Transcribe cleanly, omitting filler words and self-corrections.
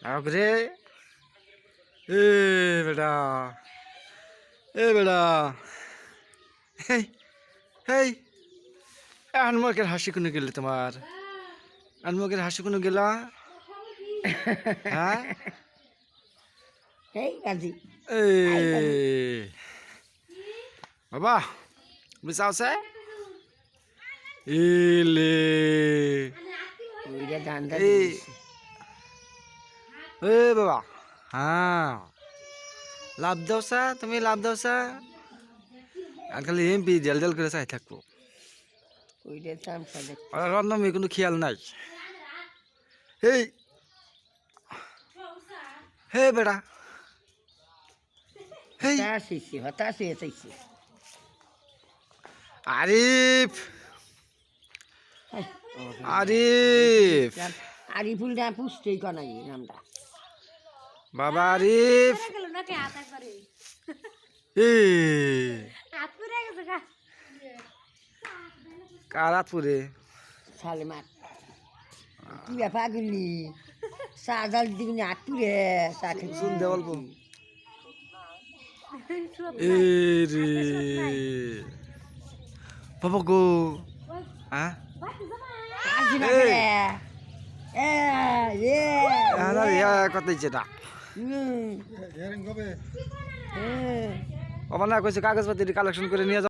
আরে এ বেটা বেটা হেই হেই আনমকের হাসি কোনো গেলে তোমার আনমকের হাসি কোনো গেলা হ্যাঁ এই গাজি এ বাবা বিচাও সে ইলে ওইটা ধান্দা এই দিয়েছে এ বাবা হ্যাঁ লাভ দাও সা তুমি লাভ দাও সা আর খালি এমপি জেল জেল করে চাই থাকবো ওইটা তামসা দেখতে আর নামে কোনো খেয়াল নাই হেই হে বেটা হেই হতাশ হয়েছে আরিফ আরিফ আরিফুল না পুষতেই কনাই নামটা বাবা আরিফ এ কারাতপুরে সালে মার কি ব্যাপার গলি সাজাল দিকে আটপুরে শুন দে অল্প এ রে বাবা গো হ্যাঁ কত ইচ্ছে না বাবা না কইছে কাগজপত্র কালেকশন করে নিয়ে